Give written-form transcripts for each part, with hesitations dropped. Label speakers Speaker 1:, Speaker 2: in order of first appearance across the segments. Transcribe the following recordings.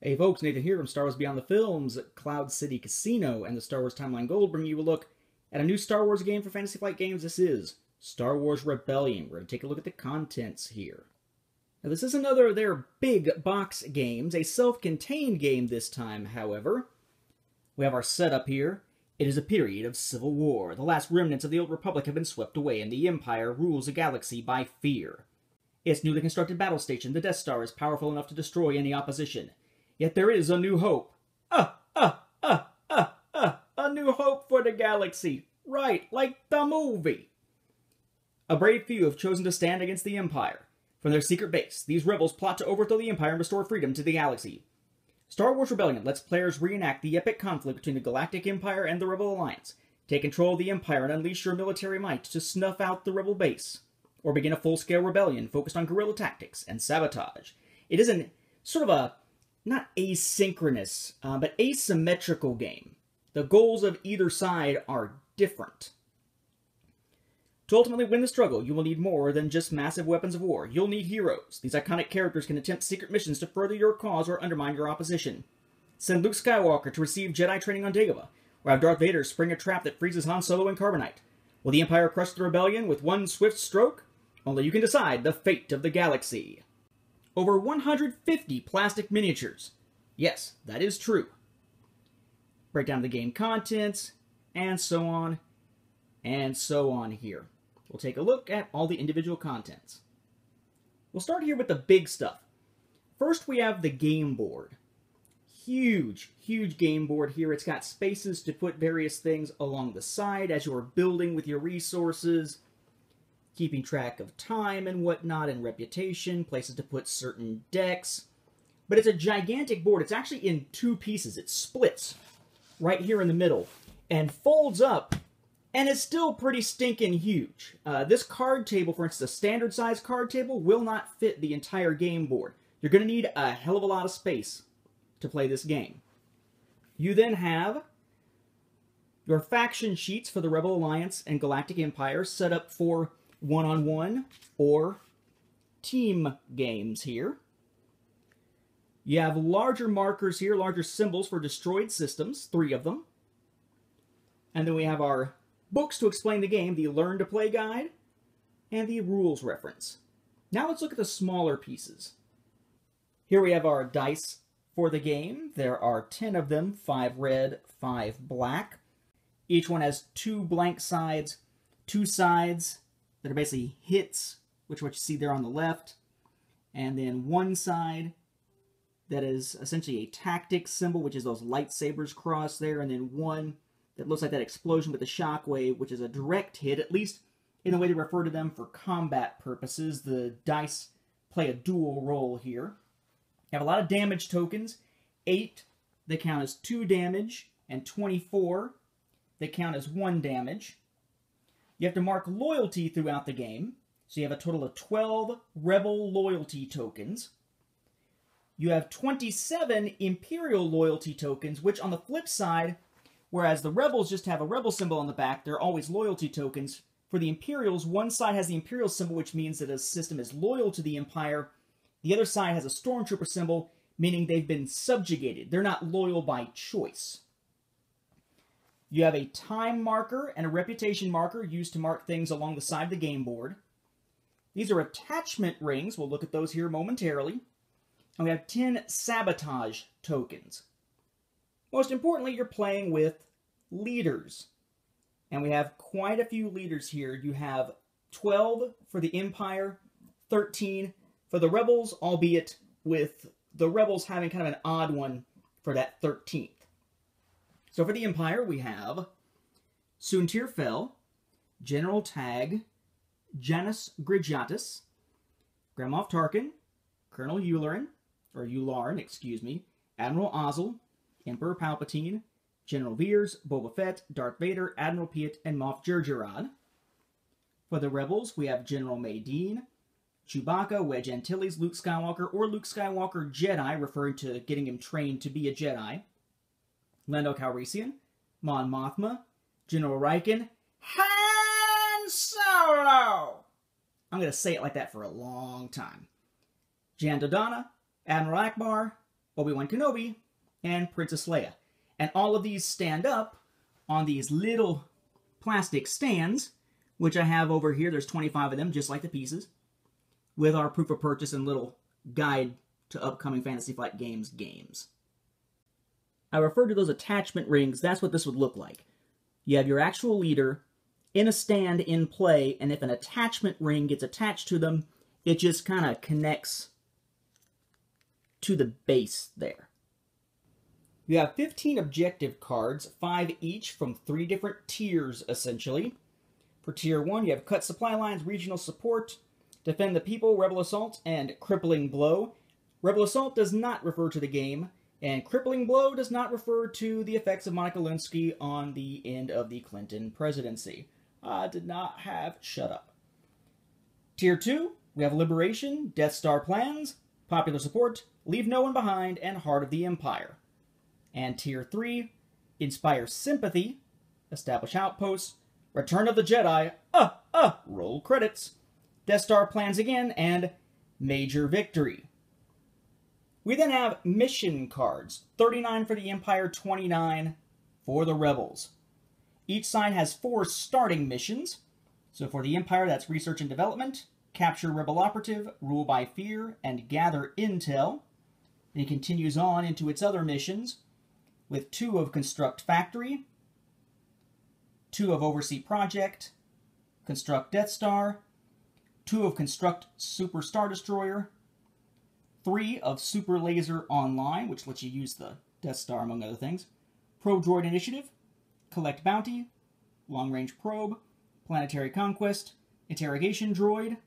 Speaker 1: Hey folks, Nathan here from Star Wars Beyond the Films, Cloud City Casino, and the Star Wars Timeline Gold bring you a look at a new Star Wars game for Fantasy Flight Games. This is Star Wars Rebellion. We're going to take a look at the contents here. Now this is another of their big box games, a self-contained game this time, however. We have our setup here. It is a period of civil war. The last remnants of the old Republic have been swept away, and the Empire rules the galaxy by fear. Its newly constructed battle station, the Death Star, is powerful enough to destroy any opposition. Yet there is a new hope. A new hope for the galaxy. Right, like the movie. A brave few have chosen to stand against the Empire. From their secret base, these rebels plot to overthrow the Empire and restore freedom to the galaxy. Star Wars Rebellion lets players reenact the epic conflict between the Galactic Empire and the Rebel Alliance. Take control of the Empire and unleash your military might to snuff out the Rebel base. Or begin a full-scale rebellion focused on guerrilla tactics and sabotage. It is an sort of a not asynchronous, but asymmetrical game. The goals of either side are different. To ultimately win the struggle, you will need more than just massive weapons of war. You'll need heroes. These iconic characters can attempt secret missions to further your cause or undermine your opposition. Send Luke Skywalker to receive Jedi training on Dagobah, or have Darth Vader spring a trap that freezes Han Solo in Carbonite. Will the Empire crush the rebellion with one swift stroke? Only you can decide the fate of the galaxy. Over 150 plastic miniatures. Yes, that is true. Breakdown of the game contents, and so on here. We'll take a look at all the individual contents. We'll start here with the big stuff. First, we have the game board. Huge game board here. It's got spaces to put various things along the side as you're building with your resources, keeping track of time and whatnot, and reputation, places to put certain decks. But it's a gigantic board. It's actually in two pieces. It splits right here in the middle and folds up, and it's still pretty stinking huge. This card table, for instance, a standard size card table, will not fit the entire game board. You're going to need a hell of a lot of space to play this game. You then have your faction sheets for the Rebel Alliance and Galactic Empire set up for one-on-one or team games here. You have larger markers here, larger symbols for destroyed systems, 3 of them. And then we have our books to explain the game, the Learn to Play Guide, and the Rules Reference. Now let's look at the smaller pieces. Here we have our dice for the game. There are 10 of them, 5 red, 5 black. Each one has 2 blank sides, 2 sides that are basically hits, which is what you see there on the left, and then one side that is essentially a tactics symbol, which is those lightsabers crossed there, and then one that looks like that explosion with the shockwave, which is a direct hit, at least in the way they refer to them for combat purposes. The dice play a dual role here. You have a lot of damage tokens, 8 that count as 2 damage, and 24 that count as 1 damage. You have to mark loyalty throughout the game, so you have a total of 12 Rebel loyalty tokens. You have 27 Imperial loyalty tokens, which on the flip side, whereas the Rebels just have a Rebel symbol on the back, they're always loyalty tokens. For the Imperials, one side has the Imperial symbol, which means that a system is loyal to the Empire. The other side has a Stormtrooper symbol, meaning they've been subjugated. They're not loyal by choice. You have a time marker and a reputation marker used to mark things along the side of the game board. These are attachment rings. We'll look at those here momentarily. And we have 10 Sabotage Tokens. Most importantly, you're playing with leaders. And we have quite a few leaders here. You have 12 for the Empire, 13 for the Rebels, albeit with the Rebels having kind of an odd one for that 13th. So for the Empire, we have Soontir Fel, General Tag, Janus Grijatis, Grand Moff Tarkin, Colonel Yularen, excuse me, Admiral Ozzel, Emperor Palpatine, General Veers, Boba Fett, Darth Vader, Admiral Piet, and Moff Jerjerrod. For the Rebels, we have General Maydean, Chewbacca, Wedge Antilles, Luke Skywalker, or Luke Skywalker Jedi, referring to getting him trained to be a Jedi, Lando Calrissian, Mon Mothma, General Riken, Han Solo! I'm going to say it like that for a long time. Jan Dodonna, Admiral Akbar, Obi-Wan Kenobi, and Princess Leia. And all of these stand up on these little plastic stands, which I have over here. There's 25 of them, just like the pieces, with our proof of purchase and little guide to upcoming Fantasy Flight Games games. I refer to those attachment rings. That's what this would look like. You have your actual leader in a stand in play, and if an attachment ring gets attached to them, it just kind of connects to the base there. You have 15 objective cards, 5 each from 3 different tiers, essentially. For Tier 1, you have Cut Supply Lines, Regional Support, Defend the People, Rebel Assault, and Crippling Blow. Rebel Assault does not refer to the game, and Crippling Blow does not refer to the effects of Monica Lewinsky on the end of the Clinton presidency. Did not have Shut Up. Tier 2, we have Liberation, Death Star Plans, Popular Support, Leave No One Behind, and Heart of the Empire. And Tier 3, Inspire Sympathy, Establish Outposts, Return of the Jedi, roll credits, Death Star Plans again, and Major Victory. We then have mission cards, 39 for the Empire, 29 for the Rebels. Each side has 4 starting missions. So for the Empire, that's Research and Development, Capture Rebel Operative, Rule by Fear, and Gather Intel. And it continues on into its other missions, with 2 of Construct Factory, 2 of Oversee Project, Construct Death Star, 2 of Construct Super Star Destroyer, 3 of Super Laser Online, which lets you use the Death Star, among other things, Probe Droid Initiative, Collect Bounty, Long Range Probe, Planetary Conquest, Interrogation Droid,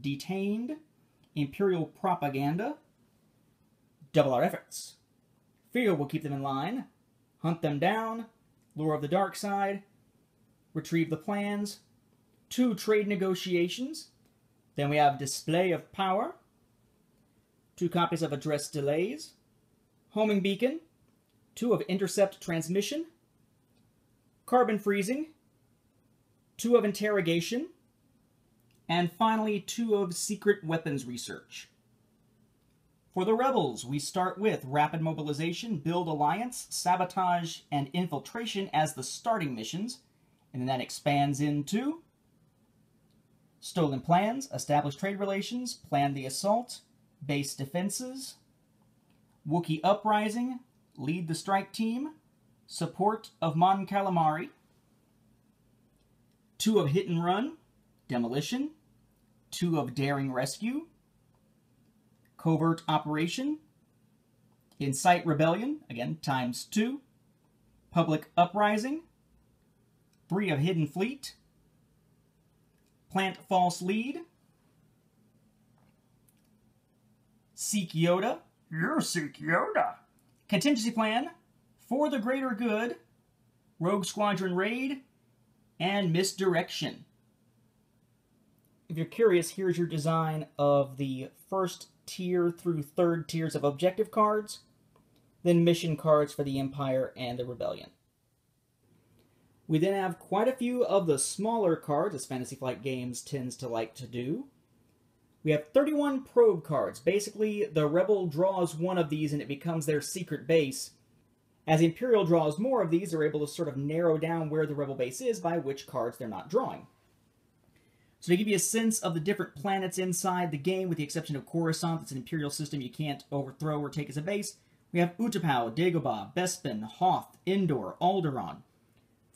Speaker 1: Detained, Imperial Propaganda, Double Our Efforts. Fear will keep them in line, Hunt them down, Lure of the Dark Side, Retrieve the Plans, 2 Trade Negotiations, then we have Display of Power, 2 copies of Address Delays, Homing Beacon, 2 of Intercept Transmission, Carbon Freezing, 2 of Interrogation, and finally 2 of Secret Weapons Research. For the Rebels, we start with Rapid Mobilization, Build Alliance, Sabotage, and Infiltration as the starting missions, and then that expands into Stolen Plans, Establish Trade Relations, Plan the Assault, Base Defenses, Wookiee Uprising, Lead the Strike Team, Support of Mon Calamari, 2 of Hit and Run, Demolition, 2 of Daring Rescue, Covert Operation, Incite Rebellion, again, ×2, Public Uprising, 3 of Hidden Fleet, Plant False Lead, Seek Yoda,
Speaker 2: You seek Yoda.
Speaker 1: Contingency Plan, For the Greater Good, Rogue Squadron Raid, and Misdirection. If you're curious, here's your design of the first tier through 3rd tiers of objective cards, then mission cards for the Empire and the Rebellion. We then have quite a few of the smaller cards, as Fantasy Flight Games tends to like to do. We have 31 probe cards. Basically, the Rebel draws one of these and it becomes their secret base. As Imperial draws more of these, they're able to sort of narrow down where the Rebel base is by which cards they're not drawing. So to give you a sense of the different planets inside the game, with the exception of Coruscant, that's an Imperial system you can't overthrow or take as a base, we have Utapau, Dagobah, Bespin, Hoth, Endor, Alderaan,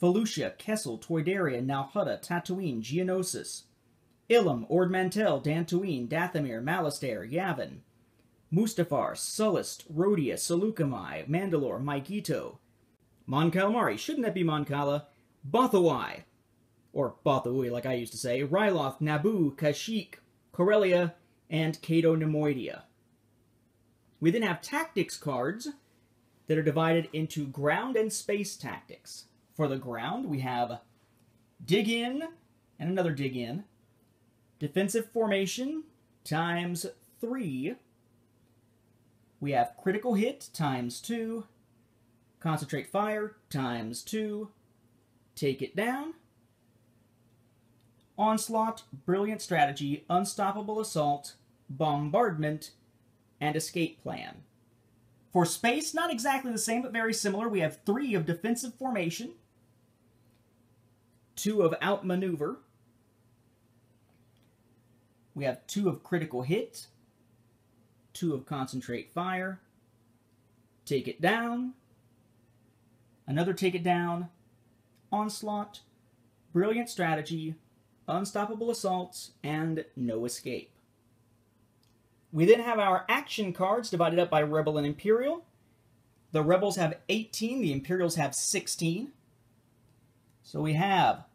Speaker 1: Felucia, Kessel, Toydaria, Nalhutta, Tatooine, Geonosis, Ilum, Ord Mantell, Dantooine, Dathomir, Malastare, Yavin, Mustafar, Sullust, Rhodia, Saleucami, Mandalore, Maikito, Mon Calamari, shouldn't that be Mon Cala? Bothawai, or Bothaui like I used to say, Ryloth, Naboo, Kashyyyk, Corellia, and Cato Nemoidia. We then have tactics cards that are divided into ground and space tactics. For the ground, we have Dig In and another Dig In, Defensive Formation ×3, we have Critical Hit ×2, Concentrate Fire ×2, Take It Down, Onslaught, Brilliant Strategy, Unstoppable Assault, Bombardment, and Escape Plan. For space, not exactly the same, but very similar. We have 3 of defensive formation, 2 of outmaneuver. We have 2 of critical hit, 2 of concentrate fire, take it down, another take it down, onslaught, brilliant strategy, unstoppable assaults, and no escape. We then have our action cards divided up by Rebel and Imperial. The Rebels have 18, the Imperials have 16. So we have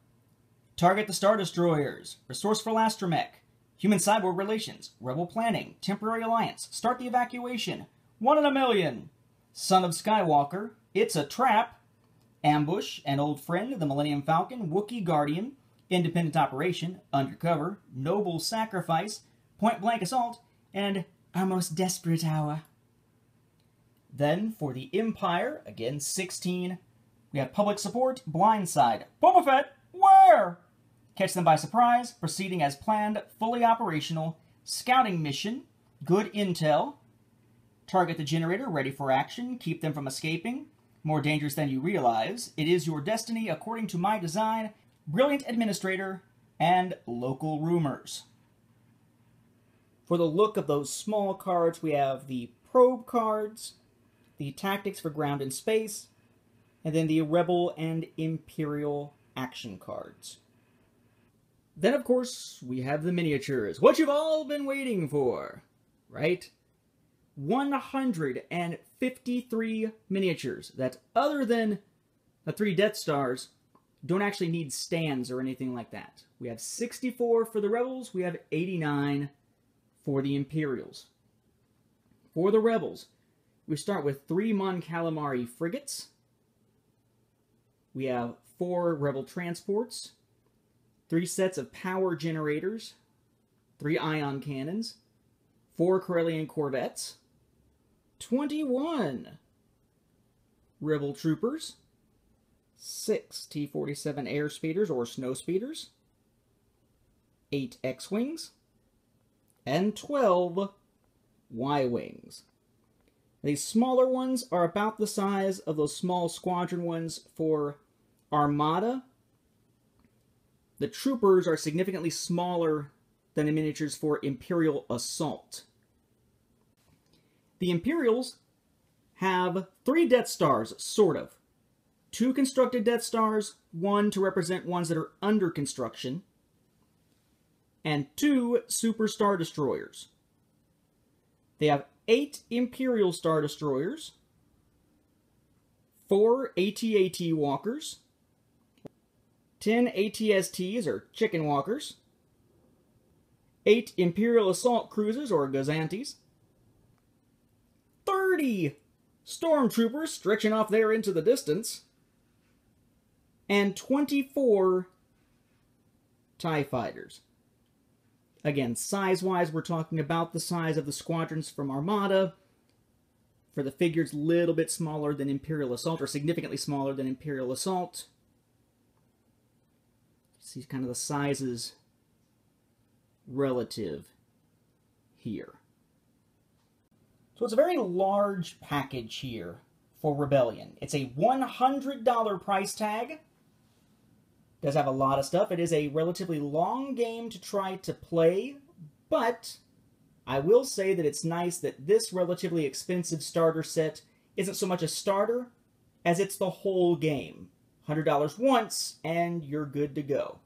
Speaker 1: Target the Star Destroyers, Resourceful Astromech, Human-Cyborg Relations, Rebel Planning, Temporary Alliance, Start the Evacuation, 1 in a Million, Son of Skywalker, It's a Trap, Ambush, An Old Friend, The Millennium Falcon, Wookiee Guardian, Independent Operation, Undercover, Noble Sacrifice, Point Blank Assault, and Our Most Desperate Hour. Then, for the Empire, again 16, we have Public Support, Blindside, Boba Fett, where? Catch them by surprise, proceeding as planned, fully operational, scouting mission, good intel, target the generator, ready for action, keep them from escaping, more dangerous than you realize, it is your destiny according to my design, brilliant administrator, and local rumors. For the look of those small cards, we have the probe cards, the tactics for ground and space, and then the Rebel and Imperial action cards. Then, of course, we have the miniatures. What you've all been waiting for, right? 153 miniatures that, other than the 3 Death Stars, don't actually need stands or anything like that. We have 64 for the Rebels. We have 89 for the Imperials. For the Rebels, we start with 3 Mon Calamari frigates. We have 4 Rebel transports, 3 sets of power generators, 3 ion cannons, 4 Corellian corvettes, 21 Rebel troopers, 6 T-47 air speeders or snow speeders, 8 X-wings, and 12 Y-wings. These smaller ones are about the size of those small squadron ones for Armada. The troopers are significantly smaller than the miniatures for Imperial Assault. The Imperials have 3 Death Stars, sort of. 2 constructed Death Stars, 1 to represent ones that are under construction, and 2 Super Star Destroyers. They have 8 Imperial Star Destroyers, 4 AT-AT Walkers, 10 ATSTs, or Chicken Walkers, 8 Imperial Assault Cruisers, or Gazantes, 30 Stormtroopers stretching off there into the distance, and 24 TIE Fighters. Again, size-wise, we're talking about the size of the squadrons from Armada. For the figures, a little bit smaller than Imperial Assault, or significantly smaller than Imperial Assault. See kind of the sizes relative here. So it's a very large package here for Rebellion. It's a $100 price tag. Does have a lot of stuff. It is a relatively long game to try to play, but I will say that it's nice that this relatively expensive starter set isn't so much a starter as it's the whole game. $100 once, and you're good to go.